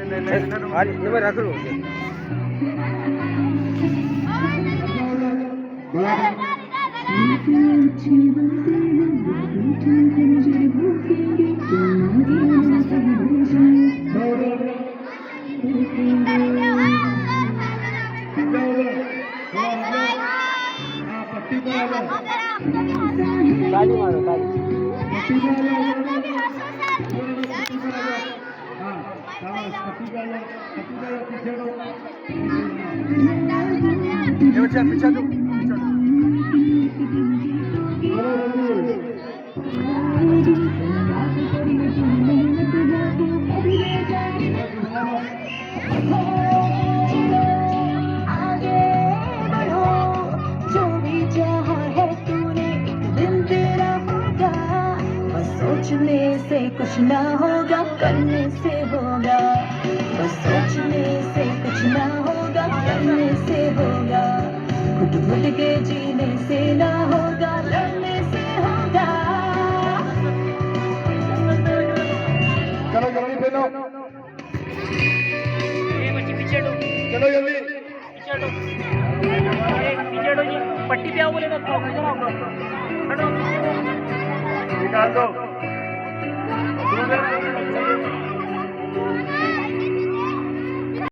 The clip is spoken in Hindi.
आज ये मैं रख लूँ ताली मारो ताली ये बच्चा पीछे दो आगे बढ़ो जो भी चाहा है तूने एक दिन तेरा होगा बस सोचने से कुछ ना होगा करने से होगा बस सोचने से कुछ ना होगा करने से होगा घुट घुट के जीने से ना होगा लड़ने से होगा चलो जल्दी पहनो चलो जल्दी पीछे हटो जी पट्टी पे आओ बोले तो हटो निकाल दो